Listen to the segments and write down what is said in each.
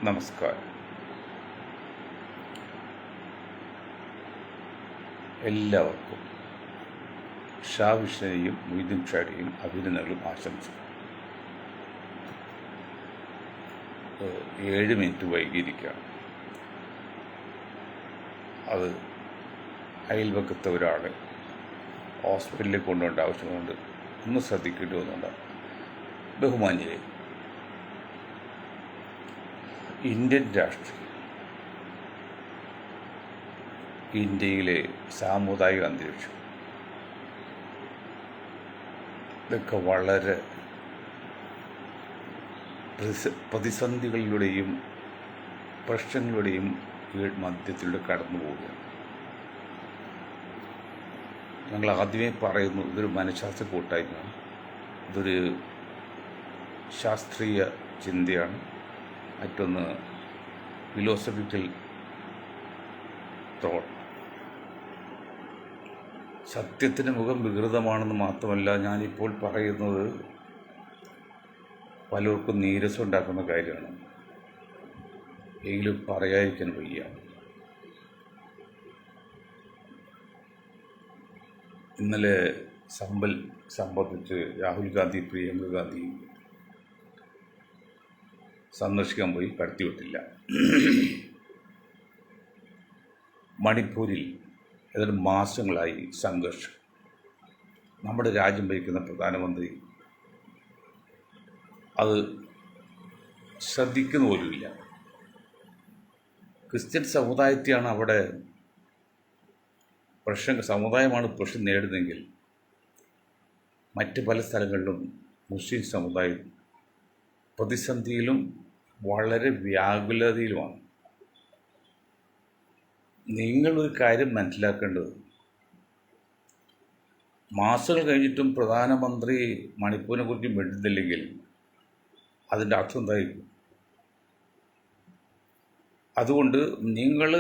നമസ്കാരം. എല്ലാവർക്കും ഷാ വിഷ്ണുവിനെയും മൊയ്തീൻ ഷായുടെയും അഭിനന്ദനങ്ങളും ആശംസകൾ. 7 മിനിറ്റ് വൈകിയിരിക്കുകയാണ്. അത് അയൽവക്കത്തെ ഒരാളെ ഹോസ്പിറ്റലിൽ കൊണ്ടുപോകേണ്ട ആവശ്യമുണ്ട്. ഒന്ന് ശ്രദ്ധിക്കേണ്ടി വന്നുണ്ട്. ബഹുമാന്യരെ, ഇന്ത്യൻ രാഷ്ട്രീയം, ഇന്ത്യയിലെ സാമുദായിക അന്തരീക്ഷം ഇതൊക്കെ വളരെ പ്രതിസന്ധികളിലൂടെയും പ്രശ്നങ്ങളുടെയും മധ്യത്തിലൂടെ കടന്നു പോവുകയാണ്. ഞങ്ങൾ ആദ്യമേ പറയുന്നു, ഇതൊരു മനഃശാസ്ത്ര കൂട്ടായ്മയാണ്, ഇതൊരു ശാസ്ത്രീയ ചിന്തയാണ്. മറ്റൊന്ന് ഫിലോസഫിക്കൽ തോട്ട്. സത്യത്തിന് മുഖം വികൃതമാണെന്ന് മാത്രമല്ല, ഞാനിപ്പോൾ പറയുന്നത് പലർക്കും നീരസം ഉണ്ടാക്കുന്ന കാര്യമാണ്. എങ്കിലും പറയാതിരിക്കാൻ വയ്യ. ഇന്നലെ സംബന്ധിച്ച് രാഹുൽ ഗാന്ധി പ്രിയങ്ക ഗാന്ധി സന്ദർശിക്കാൻ പോയി, കടത്തിവിട്ടില്ല. മണിപ്പൂരിൽ ഏതാനും മാസങ്ങളായി സംഘർഷം. നമ്മുടെ രാജ്യം ഭരിക്കുന്ന പ്രധാനമന്ത്രി അത് ശ്രദ്ധിക്കുന്ന പോലുമില്ല. ക്രിസ്ത്യൻ സമുദായത്തെയാണ് അവിടെ സമുദായമാണ് പ്രശ്നം നേടുന്നതെങ്കിൽ മറ്റ് പല സ്ഥലങ്ങളിലും മുസ്ലിം സമുദായം പ്രതിസന്ധിയിലും വളരെ വ്യാകുലതയിലുമാണ്. നിങ്ങളൊരു കാര്യം മനസ്സിലാക്കേണ്ടത്, മാസങ്ങൾ കഴിഞ്ഞിട്ടും പ്രധാനമന്ത്രി മണിപ്പൂരിനെ കുറിച്ച് മിണ്ടുന്നില്ലെങ്കിൽ അതിൻ്റെ അർത്ഥം എന്തായിരിക്കും? അതുകൊണ്ട് നിങ്ങൾ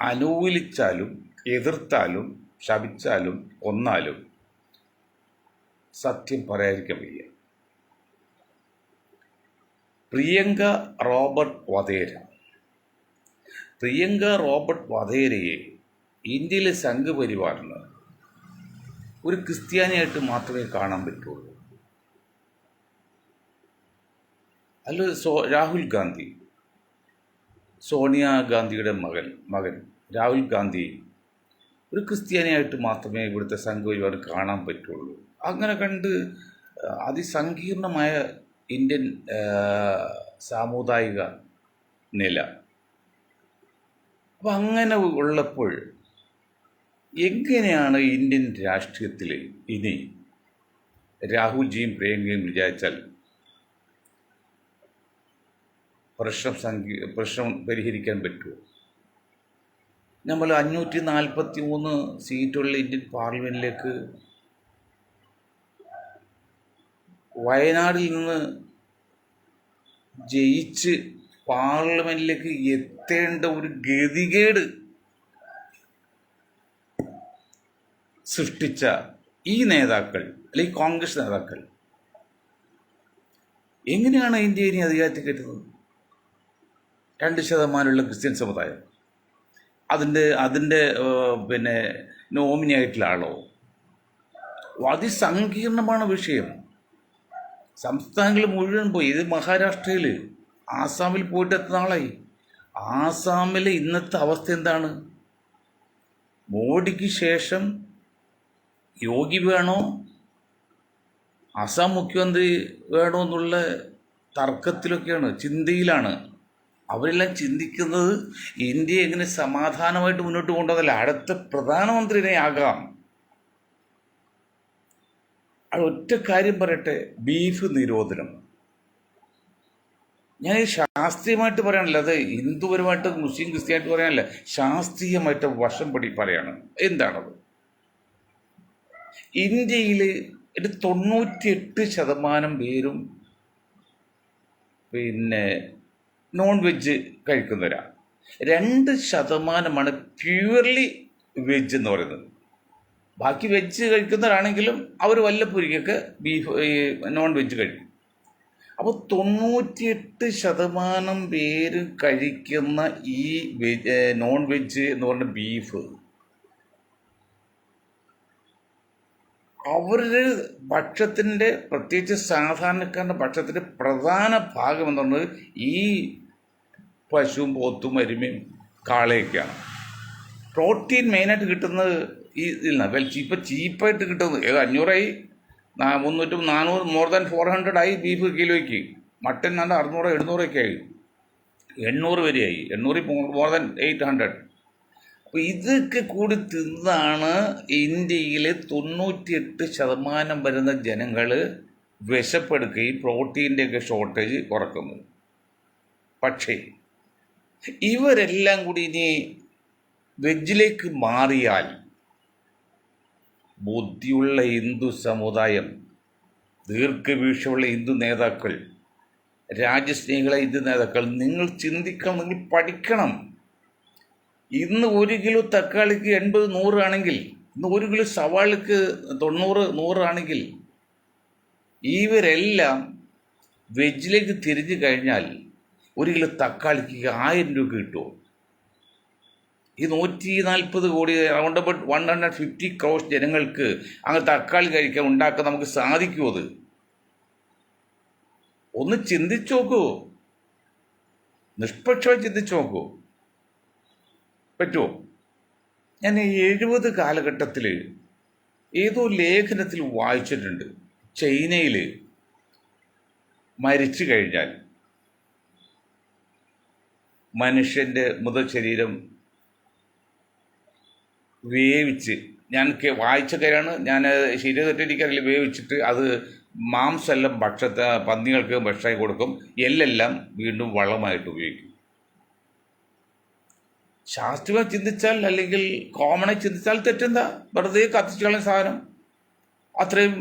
അനുകൂലിച്ചാലും എതിർത്താലും ശപിച്ചാലും കൊന്നാലും സത്യം പറയാതിരിക്കാൻ വയ്യ. പ്രിയങ്ക റോബർട്ട് വധേരയെ ഇന്ത്യയിലെ സംഘപരിവാറിന് ഒരു ക്രിസ്ത്യാനിയായിട്ട് മാത്രമേ കാണാൻ പറ്റുള്ളൂ. അല്ല, രാഹുൽ ഗാന്ധി, സോണിയാഗാന്ധിയുടെ മകൻ രാഹുൽ ഗാന്ധി ഒരു ക്രിസ്ത്യാനിയായിട്ട് മാത്രമേ ഇവിടുത്തെ സംഘപരിവാർ കാണാൻ പറ്റുള്ളൂ. അങ്ങനെ കണ്ട് അതിസങ്കീർണമായ ഇന്ത്യൻ സാമുദായിക നില. അപ്പം അങ്ങനെ ഉള്ളപ്പോൾ എങ്ങനെയാണ് ഇന്ത്യൻ രാഷ്ട്രീയത്തിൽ ഇനി രാഹുൽജിയും പ്രിയങ്കയും വിചാരിച്ചാൽ പ്രശ്നം പരിഹരിക്കാൻ പറ്റുമോ? നമ്മൾ 543 സീറ്റുള്ള ഇന്ത്യൻ പാർലമെൻറ്റിലേക്ക് വയനാടിൽ നിന്ന് ജയിച്ച് പാർലമെൻറ്റിലേക്ക് എത്തേണ്ട ഒരു ഗതികേട് സൃഷ്ടിച്ച ഈ നേതാക്കൾ, അല്ലെങ്കിൽ കോൺഗ്രസ് നേതാക്കൾ, എങ്ങനെയാണ് ഇന്ത്യ ഇനി അധികാരത്തിൽ കയറ്റുന്നത്? 2% ക്രിസ്ത്യൻ സമുദായം, അതിൻ്റെ നോമിനി ആയിട്ടുള്ള ആളോ? അതിസങ്കീർണമാണ് വിഷയം. സംസ്ഥാനങ്ങൾ മുഴുവൻ പോയി. ഇത് മഹാരാഷ്ട്രയിൽ, ആസാമിൽ പോയിട്ട് എത്ര നാളായി? ആസാമിലെ ഇന്നത്തെ അവസ്ഥ എന്താണ്? മോഡിക്ക് ശേഷം യോഗി വേണോ, ആസാം മുഖ്യമന്ത്രി വേണോ എന്നുള്ള തർക്കത്തിലൊക്കെയാണ്, ചിന്തയിലാണ്. അവരെല്ലാം ചിന്തിക്കുന്നത് ഇന്ത്യയെ എങ്ങനെ സമാധാനമായിട്ട് മുന്നോട്ട് കൊണ്ടുവന്നല്ല, അടുത്ത പ്രധാനമന്ത്രിനെ ആകാം. അത് ഒറ്റ കാര്യം പറയട്ടെ, ബീഫ് നിരോധനം. ഞാൻ ശാസ്ത്രീയമായിട്ട് പറയാനല്ല, അത് ഹിന്ദുപരമായിട്ട് മുസ്ലിം ക്രിസ്ത്യാനായിട്ട് പറയാനല്ല, ശാസ്ത്രീയമായിട്ട് വശം പറയാണ്. എന്താണത്? ഇന്ത്യയിൽ 98% പേരും നോൺ വെജ് കഴിക്കുന്നവരാണ്. 2% പ്യൂർലി വെജ് എന്ന് പറയുന്നത്. ബാക്കി വെജ് കഴിക്കുന്നവരാണെങ്കിലും അവർ വല്ലപ്പോഴൊക്കെ ബീഫ് നോൺ വെജ് കഴിക്കും. അപ്പോൾ 98% പേര് കഴിക്കുന്ന ഈ നോൺ വെജ് എന്ന് പറഞ്ഞ ബീഫ്, അവരുടെ ഭക്ഷണത്തിൻ്റെ, പ്രത്യേകിച്ച് സാധാരണക്കാരൻ്റെ ഭക്ഷണത്തിൻ്റെ പ്രധാന ഭാഗം എന്ന് പറയുന്നത് ഈ പശുവും പോത്തും എരുമയും കാളയൊക്കെയാണ്. പ്രോട്ടീൻ മെയിനായിട്ട് കിട്ടുന്നത് ഈ ഇതിൽ നിന്നാണ്. ഇപ്പം ചീപ്പായിട്ട് കിട്ടുന്നത് 500ആയി, 300, 400, മോർ ദാൻ 400 ആയി ബീഫ് കിലോയ്ക്ക്. മട്ടൻ 600, 700 ആയി, 800 വരെയായി, 800 മോർ ദാൻ 800. അപ്പോൾ ഇതൊക്കെ കൂടി തിന്നാണ് ഇന്ത്യയിലെ 98% വരുന്ന ജനങ്ങൾ വിശപ്പെടുക്കുകയും പ്രോട്ടീൻ്റെയൊക്കെ ഷോർട്ടേജ് കുറക്കുന്നത്. പക്ഷേ ഇവരെല്ലാം കൂടി ഇനി വെജിലേക്ക് മാറിയാൽ ബുദ്ധിയുള്ള ഹിന്ദു സമുദായം, ദീർഘവീക്ഷമുള്ള ഹിന്ദു നേതാക്കൾ, രാജ്യസ്നേഹികളെ ഹിന്ദു നേതാക്കൾ, നിങ്ങൾ ചിന്തിക്കണം, നിങ്ങൾ പഠിക്കണം. ഇന്ന് 1 കിലോ തക്കാളിക്ക് 80, 100 ആണെങ്കിൽ, ഇന്ന് 1 കിലോ സവാളക്ക് 90, 100 ആണെങ്കിൽ, ഇവരെല്ലാം വെജിലേക്ക് തിരിഞ്ഞു കഴിഞ്ഞാൽ 1 കിലോ തക്കാളിക്ക് 1000 രൂപ കിട്ടുമോ? ഈ 140 കോടി, അറൗണ്ട് അബൌട്ട് 150 crores ജനങ്ങൾക്ക് അങ്ങ് തക്കാളി കഴിക്കാൻ ഉണ്ടാക്കാൻ നമുക്ക് സാധിക്കുമോ? അത് ഒന്ന് ചിന്തിച്ചു നോക്കൂ, നിഷ്പക്ഷമായി ചിന്തിച്ചു നോക്കൂ, പറ്റുമോ? ഞാൻ 70 കാലഘട്ടത്തിൽ ഏതോ ലേഖനത്തിൽ വായിച്ചിട്ടുണ്ട്, ചൈനയിൽ മരിച്ചു കഴിഞ്ഞാൽ മനുഷ്യൻ്റെ മൃതശരീരം വേവിച്ച്, ഞാൻ വായിച്ച കാര്യമാണ്, ഞാൻ ശരിയോ തെറ്റിരിക്കാറില്ല, വേവിച്ചിട്ട് അത് മാംസമെല്ലാം പന്നികൾക്ക് ഭക്ഷണമായി കൊടുക്കും, എല്ലെല്ലാം വീണ്ടും വളമായിട്ട് ഉപയോഗിക്കും. ശാസ്ത്രീയമായി ചിന്തിച്ചാൽ, അല്ലെങ്കിൽ കോമണായി ചിന്തിച്ചാൽ തെറ്റെന്താ? വെറുതെ കത്തിച്ചു കളയുന്ന സാധനം അത്രയും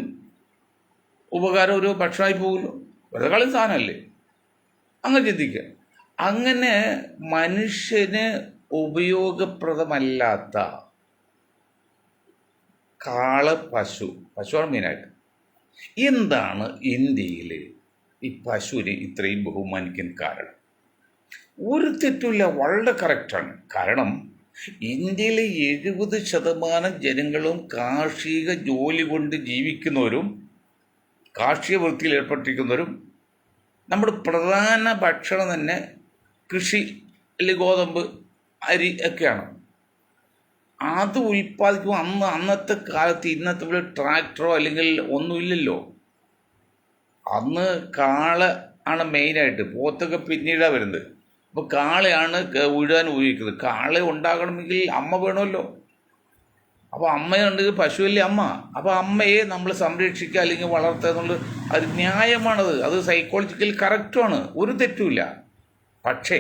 ഉപകാരം ഒരു ഭക്ഷണമായി പോകുമല്ലോ, വെറുതെ കളയുന്ന സാധനമല്ലേ? അങ്ങനെ ചിന്തിക്കുക. അങ്ങനെ മനുഷ്യന് ഉപയോഗപ്രദമല്ലാത്ത പശുവാണ് മെയിനായിട്ട്. എന്താണ് ഇന്ത്യയിൽ ഈ പശുവിനെ ഇത്രയും ബഹുമാനിക്കാൻ കാരണം? ഒരു തെറ്റുമില്ല, വളരെ കറക്റ്റാണ്. കാരണം ഇന്ത്യയിലെ 70% ജനങ്ങളും കാർഷിക ജോലി കൊണ്ട് ജീവിക്കുന്നവരും കാർഷിക വൃത്തിയിൽ ഏർപ്പെട്ടിരിക്കുന്നവരും. നമ്മുടെ പ്രധാന ഭക്ഷണം തന്നെ കൃഷി, അല്ലെങ്കിൽ ഗോതമ്പ്, അരി ഒക്കെയാണ്. അത് ഉൽപ്പാദിക്കുമ്പോൾ അന്നത്തെ കാലത്ത് ഇന്നത്തെ പോലെ ട്രാക്ടറോ അല്ലെങ്കിൽ ഒന്നുമില്ലല്ലോ. അന്ന് കാള ആണ് മെയിനായിട്ട്, പോത്തൊക്കെ പിന്നീടാണ് വരുന്നത്. അപ്പോൾ കാളയാണ് ഉഴുതാൻ ഉപയോഗിക്കുന്നത്. കാള ഉണ്ടാകണമെങ്കിൽ അമ്മ വേണമല്ലോ. അപ്പോൾ അമ്മയുണ്ടെങ്കിൽ പശുവല്ലേ അമ്മ. അപ്പോൾ അമ്മയെ നമ്മൾ സംരക്ഷിക്കുക അല്ലെങ്കിൽ വളർത്തുക എന്നുള്ളത് അത് ന്യായമാണത്, അത് സൈക്കോളജിക്കൽ കറക്റ്റുമാണ്, ഒരു തെറ്റുമില്ല. പക്ഷേ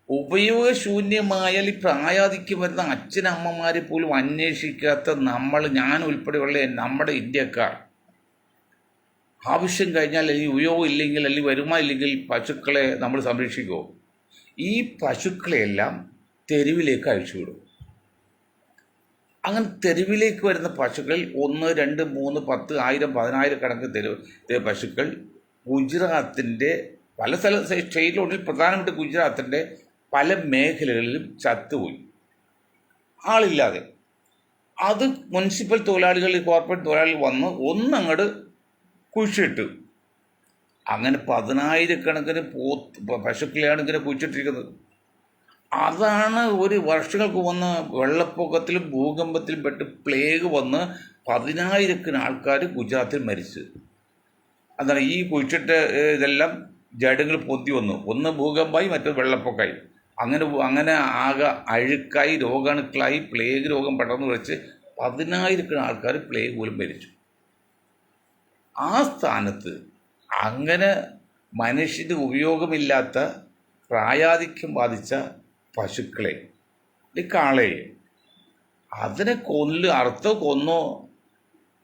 ഉപയോഗശൂന്യമായാൽ ഈ പ്രായാധിക്യം വരുന്ന അച്ഛനമ്മമാരെ പോലും അന്വേഷിക്കാത്ത ഞാൻ ഉൾപ്പെടെയുള്ള നമ്മുടെ ഇന്ത്യക്കാർ ആവശ്യം കഴിഞ്ഞാൽ, അല്ലെങ്കിൽ ഉപയോഗം ഇല്ലെങ്കിൽ, അല്ലെങ്കിൽ വരുമാനം ഇല്ലെങ്കിൽ പശുക്കളെ നമ്മൾ സംരക്ഷിക്കുമോ? ഈ പശുക്കളെയെല്ലാം തെരുവിലേക്ക് അഴിച്ചുവിടും. അങ്ങനെ തെരുവിലേക്ക് വരുന്ന പശുക്കൾ 1, 2, 3, 10, 1000, 10,000 കണക്ക് പശുക്കൾ ഗുജറാത്തിൻ്റെ പല സ്റ്റേറ്റിലുള്ളിൽ, പ്രധാനമായിട്ട് ഗുജറാത്തിൻ്റെ പല മേഖലകളിലും ചത്തുപോയി, ആളില്ലാതെ. അത് മുനിസിപ്പൽ തൊഴിലാളികൾ, കോർപ്പറേറ്റ് തൊഴിലാളികൾ വന്ന് ഒന്നങ്ങോട്ട് കുഴിച്ചിട്ടു. അങ്ങനെ 10,000 പശുക്കളെയാണ് ഇങ്ങനെ കുഴിച്ചിട്ടിരിക്കുന്നത്. അതാണ് ഒരു വർഷങ്ങൾക്ക് വന്ന് വെള്ളപ്പൊക്കത്തിലും ഭൂകമ്പത്തിലും പെട്ട് പ്ലേഗ് വന്ന് 10,000 ആൾക്കാർ ഗുജറാത്തിൽ മരിച്ചു. അതാണ് ഈ കുഴിച്ചിട്ട് ഇതെല്ലാം ജഡങ്ങൾ പൊന്തി വന്നു. ഒന്ന് ഭൂകമ്പമായി, മറ്റൊന്ന് വെള്ളപ്പൊക്കമായി. അങ്ങനെ ആകെ അഴുക്കായി, രോഗാണുക്കളായി, പ്ലേഗ് രോഗം പടർന്നു വെച്ച് 10,000 ആൾക്കാർ പ്ലേഗ് പോലും മരിച്ചു. ആ സ്ഥാനത്ത് അങ്ങനെ മനുഷ്യന് ഉപയോഗമില്ലാത്ത പ്രായാധിക്യം ബാധിച്ച പശുക്കളെ, ഈ കാളയെ, അതിനെ കൊന്നോ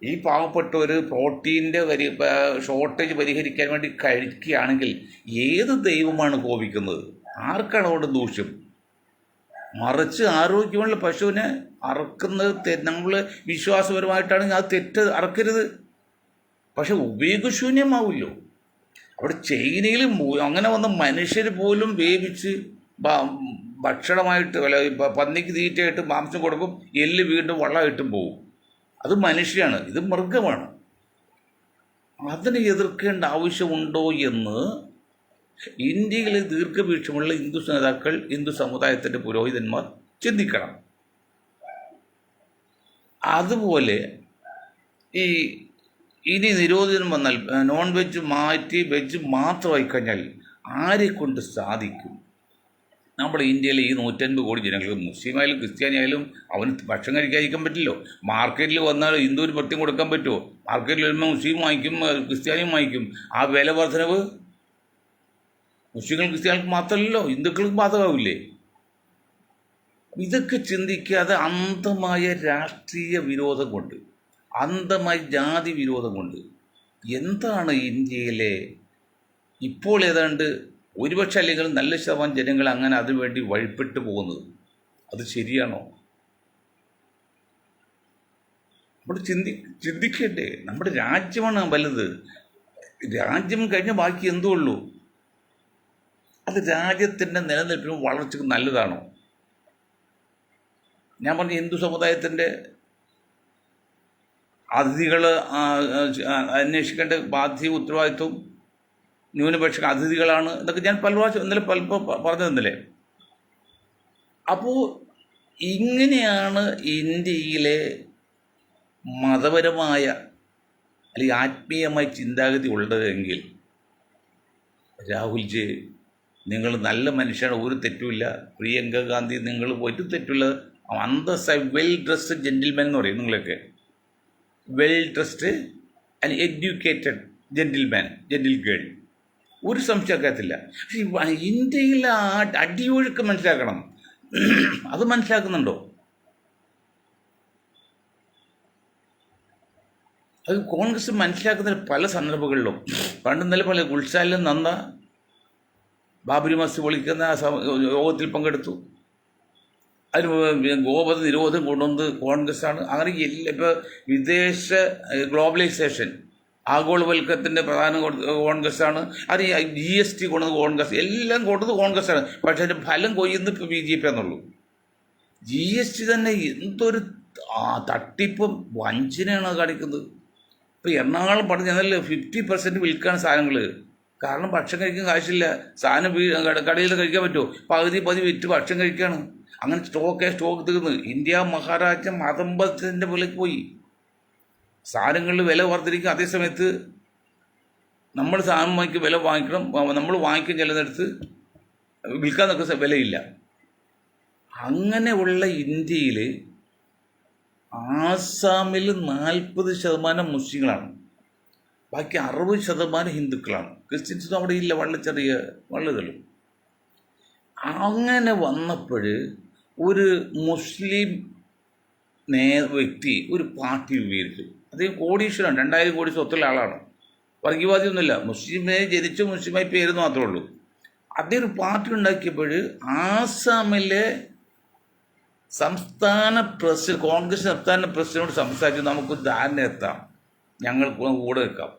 ഈ പാവപ്പെട്ടവർ പ്രോട്ടീൻ്റെ ഷോർട്ടേജ് പരിഹരിക്കാൻ വേണ്ടി കഴിക്കുകയാണെങ്കിൽ ഏത് ദൈവമാണ് കോപിക്കുന്നത്? ആർക്കാണ് അവിടെ ദൂഷ്യം? മറിച്ച് ആരോഗ്യമുള്ള പശുവിനെ അറക്കുന്നത് നമ്മൾ വിശ്വാസപരമായിട്ടാണെങ്കിൽ അത് തെറ്റ്, അറക്കരുത്. പക്ഷെ ഉപയോഗശൂന്യമാവില്ലോ. അവിടെ ചൈനയിൽ അങ്ങനെ വന്ന മനുഷ്യർ പോലും വേവിച്ച് ഭക്ഷണമായിട്ട് അല്ല പന്നിക്ക് തീറ്റയായിട്ട് മാംസം കൊടുക്കും, എല്ല് വീണ്ടും വള്ളമായിട്ടും പോകും. അത് മനുഷ്യനാണ്, ഇത് മൃഗമാണ്. അതിനെ എതിർക്കേണ്ട ആവശ്യമുണ്ടോ എന്ന് ഇന്ത്യയിലെ ദീർഘവീക്ഷമുള്ള ഹിന്ദു നേതാക്കൾ, ഹിന്ദു സമുദായത്തിൻ്റെ പുരോഹിതന്മാർ ചിന്തിക്കണം. അതുപോലെ ഇനി നിരോധനം വന്നാൽ നോൺ വെജ് മാറ്റി വെജ് മാത്രമായി കഴിഞ്ഞാൽ ആരെക്കൊണ്ട് സാധിക്കും? നമ്മുടെ ഇന്ത്യയിലെ ഈ 150 കോടി ജനങ്ങൾക്ക്, മുസ്ലിം ആയാലും ക്രിസ്ത്യാനി ആയാലും അവന് ഭക്ഷണം കഴിക്കാതിരിക്കാൻ പറ്റില്ലോ. മാർക്കറ്റിൽ വന്നാൽ ഹിന്ദുവിന് പ്രത്യേകം കൊടുക്കാൻ പറ്റുമോ? മാർക്കറ്റിൽ വരുമ്പോൾ മുസ്ലിം വാങ്ങിക്കും, ക്രിസ്ത്യാനിയും വാങ്ങിക്കും. ആ വില വർധനവ് മുസ്ലിങ്ങൾ ക്രിസ്ത്യാനികൾക്ക് മാത്രമല്ലല്ലോ, ഹിന്ദുക്കൾക്ക് ബാധകമാവില്ലേ? ഇതൊക്കെ ചിന്തിക്കാതെ അന്ധമായ രാഷ്ട്രീയ വിരോധം കൊണ്ട്, അന്ധമായ ജാതി വിരോധം കൊണ്ട് എന്താണ് ഇന്ത്യയിലെ ഇപ്പോൾ ഏതാണ്ട് ഒരുപക്ഷെ അല്ലെങ്കിൽ നല്ല ശതമാനം ജനങ്ങൾ അങ്ങനെ അതിനുവേണ്ടി വഴിപ്പെട്ടു പോകുന്നത്? അത് ശരിയാണോ? നമ്മൾ ചിന്തിക്കട്ടെ. നമ്മുടെ രാജ്യമാണ് വലുത്. രാജ്യം കഴിഞ്ഞ ബാക്കി എന്തോ ഉള്ളൂ. അത് രാജ്യത്തിൻ്റെ നിലനിൽപ്പിനും വളർച്ചയ്ക്കും നല്ലതാണോ? ഞാൻ പറഞ്ഞ ഹിന്ദു സമുദായത്തിൻ്റെ അതിഥികൾ അന്വേഷിക്കേണ്ട ബാധ്യത ഉത്തരവാദിത്വം ന്യൂനപക്ഷ അതിഥികളാണ് എന്നൊക്കെ ഞാൻ പല പ്രാവശ്യം ഇന്നലെ പറഞ്ഞു തന്നില്ലേ. അപ്പോൾ ഇങ്ങനെയാണ് ഇന്ത്യയിലെ മതപരമായ അല്ലെങ്കിൽ ആത്മീയമായ ചിന്താഗതി ഉള്ളതെങ്കിൽ രാഹുൽജി നിങ്ങൾ നല്ല മനുഷ്യനാണ്, ഒരു തെറ്റുമില്ല. പ്രിയങ്ക ഗാന്ധി നിങ്ങൾ പോയിട്ട് തെറ്റുള്ള അന്തസ്സായി വെൽ ഡ്രസ്ഡ് ജെന്റിൽമാൻ എന്ന് പറയും നിങ്ങളൊക്കെ. Well dressed and educated gentleman, gentle girl, ഒരു സംശയക്കാത്തില്ല. പക്ഷേ ഇന്ത്യയിൽ ആ അടിയൊഴുക്ക് മനസ്സിലാക്കണം. അത് മനസ്സിലാക്കുന്നുണ്ടോ? അത് കോൺഗ്രസ് മനസ്സിലാക്കുന്ന പല സന്ദർഭങ്ങളിലും. പണ്ട് ഇന്നലെ പല ഗുൽശാലിലും നന്ന ബാബരി മസ്ജിദ് പൊളിക്കുന്ന യോഗത്തിൽ പങ്കെടുത്തു. അതിന് ഗോവധ നിരോധം കൊണ്ടുവന്നത് കോൺഗ്രസ്സാണ്. അങ്ങനെ ഇപ്പോൾ വിദേശ ഗ്ലോബലൈസേഷൻ, ആഗോളവൽക്കരണത്തിൻ്റെ പ്രധാന കോൺഗ്രസ്സാണ്. അത് GST കൊണ്ടത് കോൺഗ്രസ്, എല്ലാം കൊണ്ടത് കോൺഗ്രസ്സാണ്. പക്ഷേ അതിൻ്റെ ഫലം കൊയ്യുന്നത് ഇപ്പോൾ BJP എന്നുള്ളൂ. GST തന്നെ എന്തൊരു തട്ടിപ്പും വഞ്ചനയാണ് കാണിക്കുന്നത്. ഇപ്പോൾ എറണാകുളം പറഞ്ഞു ചെന്നാൽ 50% വിൽക്കാണ് സാധനങ്ങൾ. കാരണം ഭക്ഷണം കഴിക്കാൻ കാശില്ല. സാധനം കടയിൽ കഴിക്കാൻ പറ്റുമോ? പകുതി വിറ്റ് ഭക്ഷണം കഴിക്കുകയാണ്. അങ്ങനെ സ്റ്റോക്ക് തീർന്ന് ഇന്ത്യ മഹാരാജ്യം മതമ്പത്തിൻ്റെ വിലക്ക് പോയി. സാധനങ്ങളിൽ വില വർദ്ധിക്കും. അതേസമയത്ത് നമ്മൾ സാധനം വില വാങ്ങിക്കണം, നമ്മൾ വാങ്ങിക്കാൻ ചെല്ലുന്നിടത്ത് വിൽക്കാൻ നിൽക്കുന്ന വിലയില്ല. അങ്ങനെയുള്ള ഇന്ത്യയിൽ ആസാമിൽ 40% മുസ്ലിങ്ങളാണ്, ബാക്കി 60% ഹിന്ദുക്കളാണ്. ക്രിസ്ത്യൻസും അവിടെ ഇല്ല, വളരെ ചെറിയ വള്ളുകളും. അങ്ങനെ വന്നപ്പോൾ ഒരു മുസ്ലിം വ്യക്തി ഒരു പാർട്ടി രൂപീകരിച്ചു. അദ്ദേഹം കോടീശ്വരനാണ്, 2000 കോടി സ്വത്തുള്ള ആളാണ്, വർഗീയവാദിയൊന്നുമില്ല. മുസ്ലിമായി ജനിച്ച മുസ്ലിമായി പേര് മാത്രമേ ഉള്ളൂ. അദ്ദേഹം ഒരു പാർട്ടി ഉണ്ടാക്കിയപ്പോൾ ആസാമിലെ സംസ്ഥാന പ്രസിഡന്റ്, കോൺഗ്രസ് സംസ്ഥാന പ്രസിഡന്റിനോട് സംസാരിച്ചു, നമുക്ക് ധാരണ എത്താം, ഞങ്ങൾക്ക് കൂടെ നിൽക്കാം.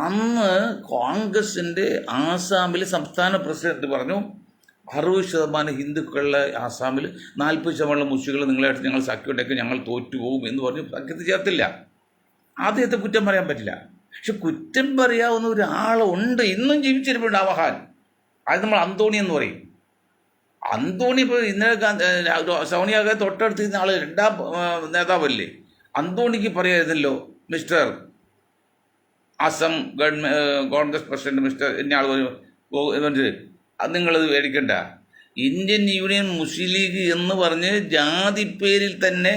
അന്ന് കോൺഗ്രസിൻ്റെ ആസാമിലെ സംസ്ഥാന പ്രസിഡന്റ് പറഞ്ഞു 60% ഹിന്ദുക്കളുടെ ആസാമിൽ 40% മുസ്ലിങ്ങൾ നിങ്ങളായിട്ട് ഞങ്ങൾ സഖ്യം ഉണ്ടാക്കി ഞങ്ങൾ തോറ്റുപോകും എന്ന് പറഞ്ഞ് സഖ്യത്തിൽ ചേർത്തില്ല. ആദ്യത്തെ കുറ്റം പറയാൻ പറ്റില്ല. പക്ഷെ കുറ്റം പറയാവുന്ന ഒരാളുണ്ട്, ഇന്നും ജീവിച്ചിരിപ്പുണ്ട് ആ മഹാൻ. അത് നമ്മൾ അന്തോണി എന്ന് പറയും. അന്തോണി ഇപ്പോൾ സോണിയാഗാന്ധി തൊട്ടടുത്ത് ഇരുന്ന ആൾ 2ാം നേതാവല്ലേ. അന്തോണിക്ക് പറയായിരുന്നല്ലോ, mister Assam Congress president mister എന്നെ ആൾ അത് നിങ്ങളത് മേടിക്കണ്ട. ഇന്ത്യൻ യൂണിയൻ മുസ്ലിം ലീഗ് എന്ന് പറഞ്ഞ് ജാതി പേരിൽ തന്നെ,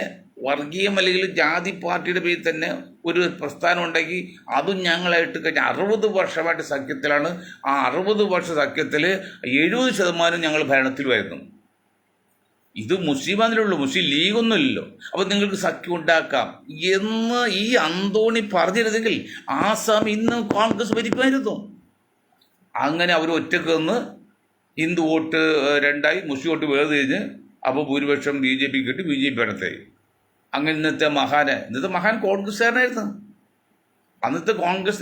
വർഗീയം അല്ലെങ്കിൽ ജാതി പാർട്ടിയുടെ പേരിൽ തന്നെ ഒരു പ്രസ്ഥാനം ഉണ്ടാക്കി. അതും ഞങ്ങളായിട്ട് കഴിഞ്ഞ 60 വർഷമായിട്ട് സഖ്യത്തിലാണ്. ആ 60 വർഷ സഖ്യത്തിൽ 70% ഞങ്ങൾ ഭരണത്തിൽ വരുന്നു. ഇത് മുസ്ലിം അതിലുള്ളൂ, മുസ്ലിം ലീഗൊന്നുമില്ലല്ലോ. അപ്പോൾ നിങ്ങൾക്ക് സഖ്യം ഉണ്ടാക്കാം എന്ന് ഈ അന്തോണി പറഞ്ഞിരുന്നെങ്കിൽ ആസാം ഇന്ന് കോൺഗ്രസ് ഭരിക്കുമായിരുന്നു. അങ്ങനെ അവർ ഒറ്റക്ക് നിന്ന് ഹിന്ദു വോട്ട് 2ആയി, മുസ്ലിം വോട്ട് വേർതിരിഞ്ഞ് അപ്പോൾ ഭൂരിപക്ഷം BJP കിട്ടി, BJP ഭരണത്തായി. അങ്ങനെ ഇന്നത്തെ മഹാൻ കോൺഗ്രസ്സുകാരനായിരുന്നു. അന്നത്തെ കോൺഗ്രസ്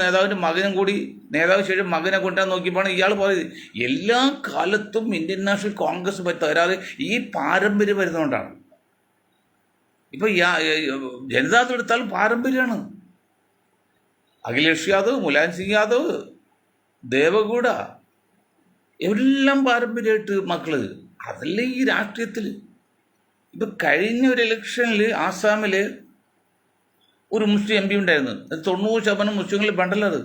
നേതാവിൻ്റെ മകനും കൂടി നേതാവ് ശേഷം മകനെ കൊണ്ടുവരാൻ നോക്കിയപ്പോഴാണ് ഇയാൾ പറയുന്നത് എല്ലാ കാലത്തും ഇന്ത്യൻ നാഷണൽ കോൺഗ്രസ് തകരാറ് ഈ പാരമ്പര്യം വരുന്നതുകൊണ്ടാണ്. ഇപ്പം ജനതാദൾ എടുത്താലും പാരമ്പര്യമാണ്. അഖിലേഷ് യാദവ്, മുലായം സിംഗ് യാദവ്, ദേവഗൗഡ എല്ലാം പാരമ്പര്യമായിട്ട് മക്കള്. അതല്ലേ ഈ രാഷ്ട്രീയത്തിൽ. ഇപ്പം കഴിഞ്ഞ ഒരു ഇലക്ഷനിൽ ആസാമിൽ ഒരു മുസ്ലിം എം പി ഉണ്ടായിരുന്നു. 90% മുസ്ലിങ്ങളിൽ പണ്ടല്ലത്.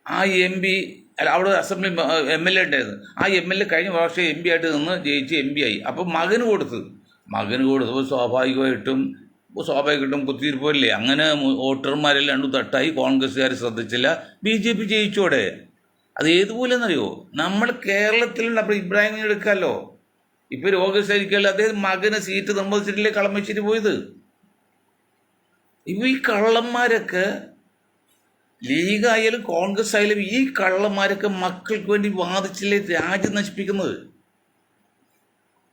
ആ എം പി അല്ല, അവിടെ അസംബ്ലി MLA ഉണ്ടായിരുന്നു. ആ MLA കഴിഞ്ഞ പ്രാവശ്യം MP ആയിട്ട് നിന്ന് ജയിച്ച് MP ആയി. അപ്പം മകന് കൊടുത്തപ്പോൾ സ്വാഭാവികമായിട്ടും കുത്തിയിരിപ്പില്ലേ. അങ്ങനെ വോട്ടർമാരെല്ലാം രണ്ടും തട്ടായി. കോൺഗ്രസ്സുകാർ ശ്രദ്ധിച്ചില്ല, BJP ജയിച്ചോടെ. അത് ഏതുപോലെന്നറിയോ, നമ്മൾ കേരളത്തിലുണ്ട്. അപ്പോൾ ഇബ്രാഹിം എടുക്കാമല്ലോ. ഇപ്പോൾ രോഗശായിരിക്കല്ലോ, അദ്ദേഹം മകന് സീറ്റ് നിർബന്ധിച്ചിട്ടില്ലേ കളമശ്ശേരി പോയത്. ഇപ്പോൾ ഈ കള്ളന്മാരൊക്കെ ലീഗായാലും കോൺഗ്രസ് ആയാലും ഈ കള്ളന്മാരൊക്കെ മക്കൾക്ക് വേണ്ടി വാദിച്ചില്ലേ രാജ്യം നശിപ്പിക്കുന്നത്.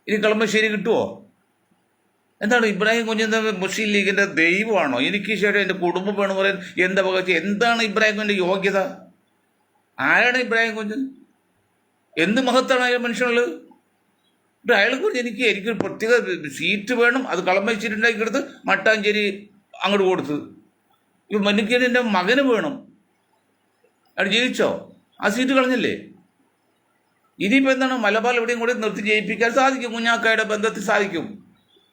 ഇനി കളമശ്ശേരി കിട്ടുമോ? എന്താണ് ഇബ്രാഹിം കുഞ്ഞെന്താ മുസ്ലിം ലീഗിൻ്റെ ദൈവമാണോ? എനിക്ക് ശേഷം എൻ്റെ കുടുംബം വേണമെന്ന് പറയാൻ എന്താ പകച്ച്? എന്താണ് ഇബ്രാഹിം കുഞ്ഞിൻ്റെ യോഗ്യത? ആരാണ് ഇബ്രാഹിം കുഞ്ഞ്? എന്ത് മഹത്താണ് അയാൾ മനുഷ്യനുള്ളത്? ഇപ്പം അയാളെ കുറിച്ച് എനിക്കൊരു പ്രത്യേക സീറ്റ് വേണം. അത് കളമശ്ശേരി ഉണ്ടാക്കിയെടുത്ത് മട്ടാഞ്ചേരി അങ്ങോട്ട് കൊടുത്ത്. ഇപ്പം മനുഷ്യൻ്റെ മകന് വേണം. അയാൾ ജയിച്ചോ? ആ സീറ്റ് കളഞ്ഞില്ലേ? ഇനിയിപ്പോൾ എന്താണ്, മലബാർ എവിടെയും കൂടി നിർത്തി ജയിപ്പിക്കാൻ സാധിക്കും. കുഞ്ഞാക്കായുടെ ബന്ധത്തിൽ സാധിക്കും.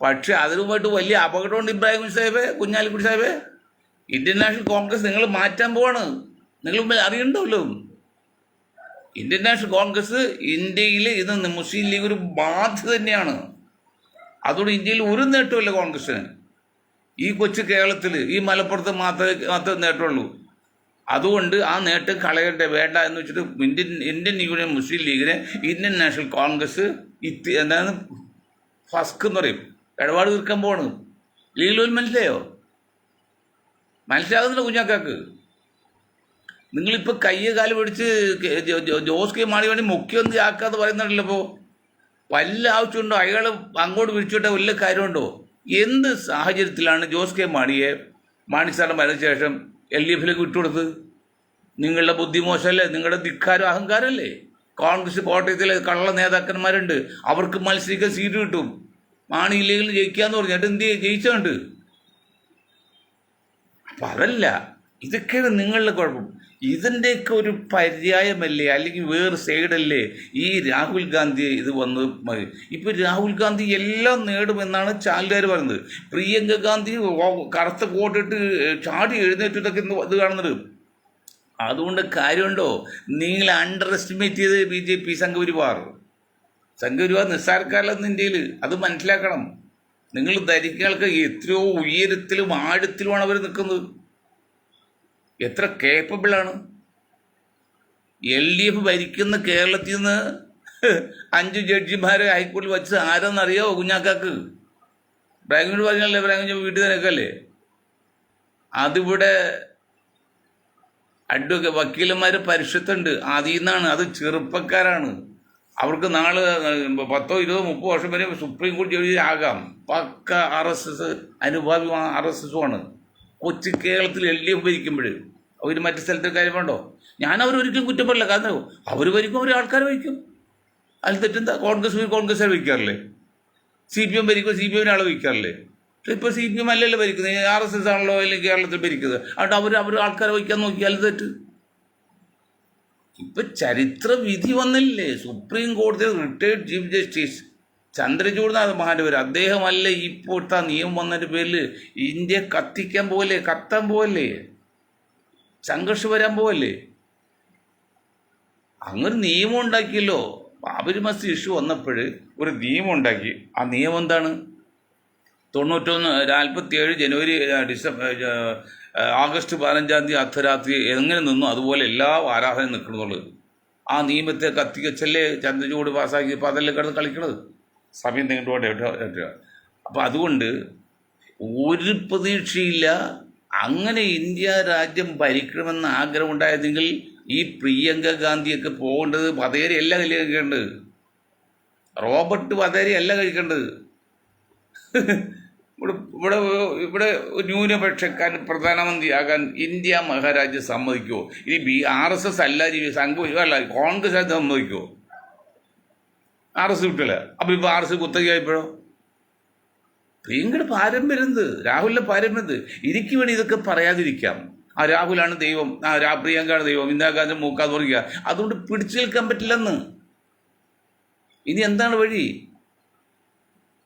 പക്ഷേ അതിനുമായിട്ട് വലിയ അപകടമുണ്ട് ഇബ്രാഹിം സാഹിബ്, കുഞ്ഞാലിക്കുട്ടി സാഹിബ്. ഇന്ത്യൻ നാഷണൽ കോൺഗ്രസ് നിങ്ങൾ മാറ്റാൻ പോവാണ്. നിങ്ങൾ അറിയണ്ടല്ലോ, ഇന്ത്യൻ നാഷണൽ കോൺഗ്രസ് ഇന്ത്യയിൽ ഇത് മുസ്ലിം ലീഗ് ഒരു ബാധ്യത തന്നെയാണ്. അതുകൊണ്ട് ഇന്ത്യയിൽ ഒരു നേട്ടമില്ല കോൺഗ്രസ്സിന്. ഈ കൊച്ചു കേരളത്തിൽ ഈ മലപ്പുറത്ത് മാത്രമേ നേട്ടമുള്ളൂ. അതുകൊണ്ട് ആ നേട്ടം കളയട്ടെ, വേണ്ട എന്ന് വെച്ചിട്ട് ഇന്ത്യൻ യൂണിയൻ മുസ്ലിം ലീഗിനെ ഇന്ത്യൻ നാഷണൽ കോൺഗ്രസ് എന്താണ് ഫസ്ക് എന്ന് പറയും, ഇടപാട് തീർക്കാൻ പോവാണ്. ലീഗിൽ മനസ്സിലായോ? മനസ്സിലാകുന്നില്ല കുഞ്ഞാക്കാക്ക്. നിങ്ങളിപ്പോൾ കയ്യ് കാല് പിടിച്ച് ജോസ് കെ മാണി വേണ്ടി മുഖ്യമന്ത്രി ആക്കാന്ന് പറയുന്നുണ്ടല്ലോ. ഇപ്പോൾ വല്ല ആവശ്യമുണ്ടോ? അയാൾ അങ്ങോട്ട് വിളിച്ചുവിട്ട വല്ല കാര്യമുണ്ടോ? എന്ത് സാഹചര്യത്തിലാണ് ജോസ് കെ മാണി സാറിന് മരണ ശേഷം LDFിലേക്ക് വിട്ടുകൊടുത്തത്? നിങ്ങളുടെ ബുദ്ധിമോശമല്ലേ? നിങ്ങളുടെ ധിക്കാരം അഹങ്കാരമല്ലേ? കോൺഗ്രസ് കോട്ടയത്തിലെ കള്ള നേതാക്കന്മാരുണ്ട്, അവർക്ക് മത്സരിക്കാൻ സീറ്റ് കിട്ടും. മാണി ഇല്ലെങ്കിൽ ജയിക്കാന്ന് പറഞ്ഞിട്ട് എന്ത് ജയിച്ചുണ്ട്. അപ്പം അതല്ല, ഇതൊക്കെയാണ് നിങ്ങളുടെ കുഴപ്പം. ഇതിൻ്റെയൊക്കെ ഒരു പര്യായമല്ലേ, അല്ലെങ്കിൽ വേറെ സൈഡല്ലേ ഈ രാഹുൽ ഗാന്ധി ഇത് വന്ന് മതി. ഇപ്പോൾ രാഹുൽ ഗാന്ധി എല്ലാം നേടുമെന്നാണ് ചാനലുകാർ പറയുന്നത്. പ്രിയങ്ക ഗാന്ധി കറുത്ത കോട്ടിട്ട് ചാടി എഴുന്നേറ്റിട്ടൊക്കെ ഇത് കാണുന്നത്. അതുകൊണ്ട് കാര്യമുണ്ടോ? നിങ്ങൾ അണ്ടർ എസ്റ്റിമേറ്റ് ചെയ്ത് BJP സംഘപരിവാർ നിസ്സാരക്കാരല്ലെന്ന് ഇന്ത്യയിൽ. അത് മനസ്സിലാക്കണം. നിങ്ങൾ ധരിക്കൾക്ക് എത്രയോ ഉയരത്തിലും ആഴത്തിലുമാണ് അവർ നിൽക്കുന്നത്. എത്ര കേപ്പബിളാണ്. LDF ഭരിക്കുന്ന കേരളത്തിൽ നിന്ന് 5 ജഡ്ജിമാരെ ഹൈക്കോടതിയിൽ വച്ച് ആരെന്നറിയോ കുഞ്ഞാക്കാക്ക്? ഇബ്രാഹിമിനോട് പറഞ്ഞല്ലേ, ഇബ്രാഹിം വീട്ടിൽ നിൽക്കല്ലേ. അതിവിടെ വക്കീലന്മാർ പരിഷത്തുണ്ട്, അതിൽ നിന്നാണ്. അത് ചെറുപ്പക്കാരാണ്. അവർക്ക് നാളെ 10, 20, 30 വർഷം വരെ സുപ്രീം കോടതി ജഡ്ജി ആകാം. പക്ക RSS അനുഭാവി RSSുമാണ്. കൊച്ചു കേരളത്തിൽ LDF ഭരിക്കുമ്പോൾ അവർ മറ്റു സ്ഥലത്തെ കാര്യമുണ്ടോ? ഞാൻ അവരൊരിക്കലും കുറ്റം പറയില്ല. കാരണം അവർ ഭരിക്കും, അവർ ആൾക്കാർ വഹിക്കും. അതിൽ തെറ്റെന്താ? കോൺഗ്രസ് വഹിക്കാറില്ലേ? CPM ഭരിക്കും, CPM ആളെ വഹിക്കാറില്ലേ? പക്ഷെ ഇപ്പോൾ CPM അല്ലല്ലോ ഭരിക്കുന്നത്, RSS ആണല്ലോ അല്ലെങ്കിൽ കേരളത്തിൽ ഭരിക്കുന്നത്. അതുകൊണ്ട് അവർ ആൾക്കാരെ വഹിക്കാൻ നോക്കിയാൽ തെറ്റ്. ഇപ്പം ചരിത്ര വിധി വന്നില്ലേ? സുപ്രീം കോടതിയിൽ റിട്ടയർഡ് ചീഫ് ജസ്റ്റിസ് ചന്ദ്രചൂഡ് മഹാദേവർ, അദ്ദേഹമല്ല ഇപ്പോഴത്തെ നിയമം വന്നതിൻ്റെ പേരിൽ ഇന്ത്യ കത്താൻ പോവല്ലേ, സംഘർഷം വരാൻ പോവല്ലേ? അങ്ങനെ നിയമം ഉണ്ടാക്കിയല്ലോ. ബാബരി മസ്ജിദ് ഇഷ്യൂ വന്നപ്പോൾ ഒരു നിയമം ഉണ്ടാക്കി. ആ നിയമം എന്താണ്? 47 ജനുവരി ആഗസ്റ്റ് 15 അർദ്ധരാത്രി എങ്ങനെ നിന്നു അതുപോലെ എല്ലാ ആരാധനയും നിൽക്കണമെന്നുള്ളത്. ആ നിയമത്തെ കത്തിക്കച്ചല്ലേ ചന്ദ്രചൂഡ് പാസ്സാക്കി. ഇപ്പോൾ അതല്ലേ കിടന്ന് കളിക്കണത്. സമയം നീണ്ടുകൊണ്ട്. അപ്പം അതുകൊണ്ട് ഒരു പ്രതീക്ഷയില്ല. അങ്ങനെ ഇന്ത്യ രാജ്യം ഭരിക്കണമെന്ന് ആഗ്രഹം ഉണ്ടായതെങ്കിൽ ഈ പ്രിയങ്ക ഗാന്ധിയൊക്കെ പോകേണ്ടത് വധേരയല്ല കഴിക്കേണ്ടത്, റോബർട്ട് വധേരയല്ല കഴിക്കേണ്ടത്. ഇവിടെ ഇവിടെ ഇവിടെ ന്യൂനപക്ഷക്കാരൻ പ്രധാനമന്ത്രിയാകാൻ ഇന്ത്യ മഹാരാജ്യം സമ്മതിക്കുമോ? ഇനി RSS അല്ല സംഘം അല്ല കോൺഗ്രസ് അത് സമ്മതിക്കുമോ? RS കിട്ടില്ല. അപ്പോൾ ഇപ്പോൾ RS കുത്തകയായപ്പോഴോ? പ്രിയങ്കയുടെ പാരമ്പര്യം എന്ത്? രാഹുലിൻ്റെ പാരമ്പര്യം എന്ത്? എനിക്ക് വേണ്ടി ഇതൊക്കെ പറയാതിരിക്കാം. രാഹുലാണ് ദൈവം, പ്രിയങ്കയാണ് ദൈവം, ഇന്ദിരാഗാന്ധി മൂക്കാതെ പറയുക. അതുകൊണ്ട് പിടിച്ചു നിൽക്കാൻ പറ്റില്ലെന്ന്. ഇനി എന്താണ് വഴി?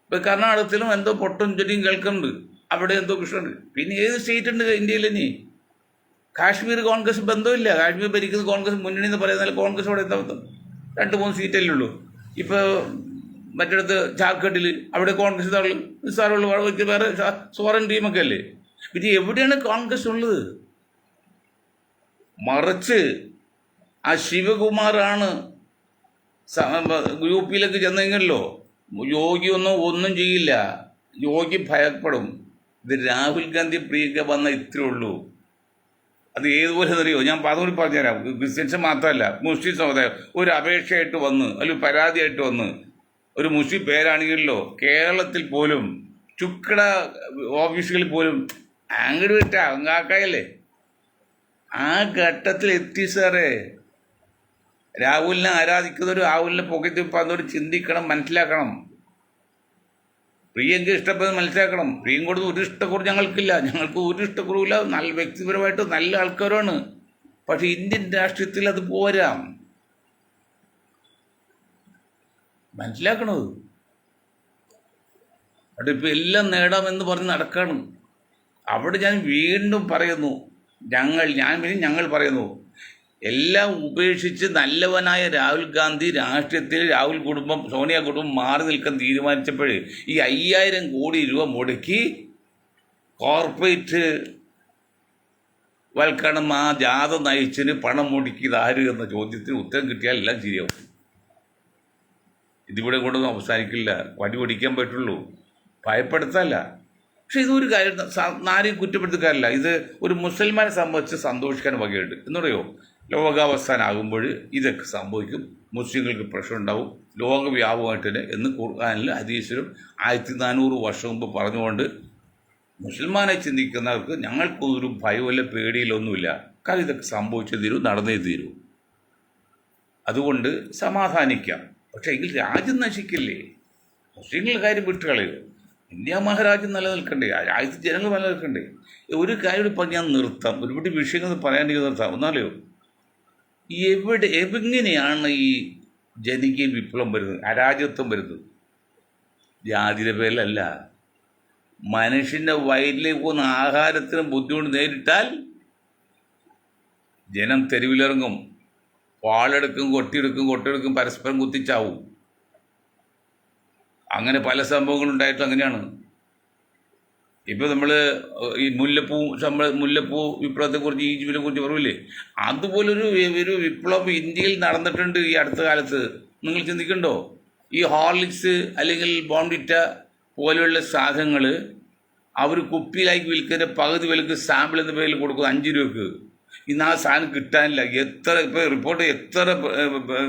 ഇപ്പം കർണാടകത്തിലും എന്തോ പൊട്ടും ചൊടിയും കേൾക്കുന്നുണ്ട്, അവിടെ എന്തോ പ്രശ്നമുണ്ട്. പിന്നെ ഏത് സ്റ്റേറ്റ് ഉണ്ട് ഇന്ത്യയിൽ? ഇനി കാശ്മീർ കോൺഗ്രസ് ബന്ധമില്ല. കാശ്മീർ ഭരിക്കുന്ന കോൺഗ്രസ് മുന്നണി എന്ന് പറയുന്നാൽ കോൺഗ്രസ് അവിടെ എന്താ ബന്ധം? 2-3 സീറ്റല്ലേ ഉള്ളൂ. ഇപ്പോൾ മറ്റിടത്ത് ജാർഖണ്ഡിൽ അവിടെ കോൺഗ്രസ് നിസ്സാരമുള്ള വേറെ സോറൻ ടീമൊക്കെ അല്ലേ. പിന്നെ എവിടെയാണ് കോൺഗ്രസ് ഉള്ളത്? മറിച്ച് ആ ശിവകുമാറാണ് ഗ്രൂപ്പിലേക്ക് ചെന്നെങ്കിലോ യോഗി ഒന്നും ചെയ്യില്ല. യോഗി ഭയപ്പെടും. ഇത് രാഹുൽ ഗാന്ധി പ്രിയങ്ക വന്ന ഇത്രേ ഉള്ളൂ. അത് ഏതുപോലെ അറിയോ? ഞാൻ അതുകൂടി പറഞ്ഞുതരാം. ക്രിസ്ത്യൻസ് മാത്രമല്ല, മുസ്ലിം സമുദായം ഒരു അപേക്ഷയായിട്ട് വന്ന് അല്ലെങ്കിൽ പരാതിയായിട്ട് വന്ന് ഒരു മുസ്ലിം പേരാണെങ്കിലോ കേരളത്തിൽ പോലും ചുക്കട ഓഫീസുകളിൽ പോലും അങ്ങോട്ട് വിട്ട അങ്ങാക്കായല്ലേ ആ ഘട്ടത്തിൽ എത്തി സാറേ. രാഹുലിനെ ആരാധിക്കുന്നവർ രാഹുലിനെ പുകഴ്ത്തി പറഞ്ഞവർ ചിന്തിക്കണം, മനസ്സിലാക്കണം. പ്രിയങ്ക ഇഷ്ടപ്പെടുന്നത് മനസ്സിലാക്കണം. പ്രിയങ്കോട് ഒരു ഇഷ്ടക്കുറവ് ഞങ്ങൾക്കില്ല. ഞങ്ങൾക്ക് ഒരു ഇഷ്ടക്കുറവില്ല. നല്ല വ്യക്തിപരമായിട്ട് നല്ല ആൾക്കാരാണ്. പക്ഷെ ഇന്ത്യൻ രാഷ്ട്രീയത്തിൽ അത് പോരാ. മനസ്സിലാക്കണത്. അവിടെ ഇപ്പം എല്ലാം നേടാമെന്ന് പറഞ്ഞ് നടക്കാണ്. അവിടെ ഞാൻ വീണ്ടും പറയുന്നു, ഞങ്ങൾ പറയുന്നു, എല്ലാം ഉപേക്ഷിച്ച് നല്ലവനായ രാഹുൽ ഗാന്ധി രാഷ്ട്രീയത്തിൽ രാഹുൽ കുടുംബം സോണിയ കുടുംബം മാറി നിൽക്കാൻ തീരുമാനിച്ചപ്പോൾ ഈ 5000 കോടി രൂപ മുടക്കി കോർപ്പറേറ്റ് വൽക്കരണം ആ ജാഥ നയിച്ചതിന് പണം മുടക്കിയത് ആര് എന്ന ചോദ്യത്തിന് ഉത്തരം കിട്ടിയാൽ എല്ലാം ശരിയാവും. ഇതിവിടെ കൊണ്ടൊന്നും അവസാനിക്കില്ല. വടി ഓടിക്കാൻ പറ്റുള്ളൂ, ഭയപ്പെടുത്തല്ല. പക്ഷെ ഇതൊരു കാര്യം ആരെയും കുറ്റപ്പെടുത്തിക്കാറില്ല. ഇത് ഒരു മുസൽമാനെ സംബന്ധിച്ച് സന്തോഷിക്കാൻ വകയുണ്ട്. എന്ന് പറയോ, ലോകാവസാനാകുമ്പോൾ ഇതൊക്കെ സംഭവിക്കും, മുസ്ലിങ്ങൾക്ക് പ്രശ്നം ഉണ്ടാവും, ലോകവ്യാപകമായിട്ട് തന്നെ എന്ന് ഖുർആനിലും ഹദീസിലും 1400 വർഷം മുമ്പ് പറഞ്ഞുകൊണ്ട് മുസൽമാനെ ചിന്തിക്കുന്നവർക്ക് ഞങ്ങൾക്കൊരു ഭയമില്ല, പേടിയിലൊന്നുമില്ല. കാരണം ഇതൊക്കെ സംഭവിച്ചേ തീരൂ, നടന്നേ തീരൂ. അതുകൊണ്ട് സമാധാനിക്കാം. പക്ഷേ എങ്കിൽ രാജ്യം നശിക്കില്ലേ? മുസ്ലിങ്ങളുടെ കാര്യം വിട്ടുകളയോ? ഇന്ത്യ മഹാരാജ്യം നിലനിൽക്കണ്ടേ? രാജ്യത്തെ ജനങ്ങൾ നിലനിൽക്കണ്ടേ? ഒരു കാര്യം ഇപ്പം ഞാൻ നിർത്താം. ഒരുപാട് വിഷയങ്ങൾ പറയാണ്ടെങ്കിൽ നിർത്താം. ഒന്നാലോ, എങ്ങനെയാണ് ഈ ജനകീയ വിപ്ലവം വരുന്നത്, അരാജകത്വം വരുന്നത്? ജാതിയുടെ പേരിലല്ല. മനുഷ്യൻ്റെ വയറ്റിലേക്ക് പോകുന്ന ആഹാരത്തിന് ബുദ്ധിമുട്ട് നേരിട്ടാൽ ജനം തെരുവിലിറങ്ങും, വാളെടുക്കും, കൊട്ടിയെടുക്കും, പരസ്പരം കുത്തിച്ചാവും. അങ്ങനെ പല സംഭവങ്ങളുണ്ടായിട്ടും അങ്ങനെയാണ്. ഇപ്പോൾ നമ്മൾ ഈ മുല്ലപ്പൂ വിപ്ലവത്തെക്കുറിച്ച്, ഈജിപ്തിനെ കുറിച്ച് പറയില്ലേ, അതുപോലൊരു വിപ്ലവം ഇന്ത്യയിൽ നടന്നിട്ടുണ്ട് ഈ അടുത്ത കാലത്ത്. നിങ്ങൾ ചിന്തിക്കണ്ടോ? ഈ ഹോർലിക്സ് അല്ലെങ്കിൽ ബോൺവിറ്റ പോലെയുള്ള സാധനങ്ങൾ അവർ കുപ്പിയിലാക്കി വിൽക്കുന്നതിൻ്റെ പകുതി വിലക്ക് സാമ്പിൾ എന്ന പേരിൽ കൊടുക്കും 5 രൂപയ്ക്ക്. ഇന്ന് ആ സാധനം കിട്ടാനില്ല. ഇപ്പോൾ റിപ്പോർട്ട് എത്ര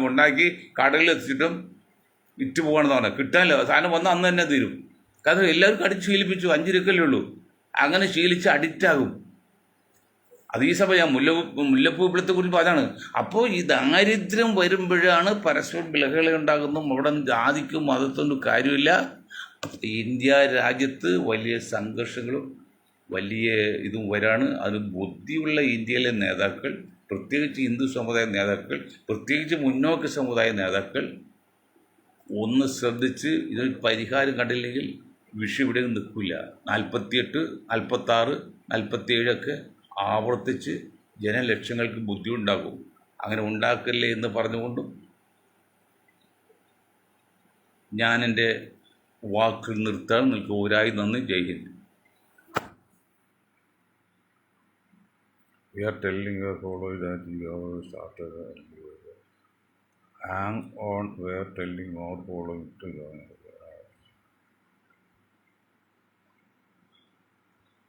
ഉണ്ടാക്കി കടകളിൽ എത്തിച്ചിട്ടും വിറ്റ് പോകണമെന്ന് പറഞ്ഞാൽ കിട്ടാനില്ല. സാധനം വന്നാൽ അന്ന് തന്നെ തീരും. കാരണം എല്ലാവർക്കും അടിച്ച് ശീലിപ്പിച്ചു. 5 രൂപയല്ലേ ഉള്ളൂ. അങ്ങനെ ശീലിച്ച് അഡിക്റ്റാകും. അത് ഈ സമയം ഞാൻ മുല്ലപ്പൂ വിപ്ലവത്തെക്കുറിച്ച് പറഞ്ഞാണ്. അപ്പോൾ ഈ ദാരിദ്ര്യം വരുമ്പോഴാണ് പരസ്പരം ബലഹള ഉണ്ടാകുന്നു. അവിടെ ജാതിക്കും മതത്തൊന്നും കാര്യമില്ല. ഇന്ത്യ രാജ്യത്ത് വലിയ സംഘർഷങ്ങളും വലിയ ഇതും വരാണ്. അത് ബുദ്ധിയുള്ള ഇന്ത്യയിലെ നേതാക്കൾ, പ്രത്യേകിച്ച് ഹിന്ദു സമുദായ നേതാക്കൾ, പ്രത്യേകിച്ച് മുന്നോക്ക സമുദായ നേതാക്കൾ ഒന്ന് ശ്രദ്ധിച്ച് ഇതിന് പരിഹാരം കണ്ടില്ലെങ്കിൽ വിഷയം ഇവിടെ നിൽക്കില്ല. 48, 46, 47 ഒക്കെ ആവർത്തിച്ച് ജനലക്ഷങ്ങൾക്ക് ബുദ്ധിമുണ്ടാകും. അങ്ങനെ ഉണ്ടാക്കല്ലേ എന്ന് പറഞ്ഞുകൊണ്ടും ഞാൻ എൻ്റെ വാക്കുകൾ നിർത്താൻ നിങ്ങൾക്ക് ഒരായി നന്ദി. ജയ് Hind. We are telling our followers that we have started hang on. We are telling our followers to join us.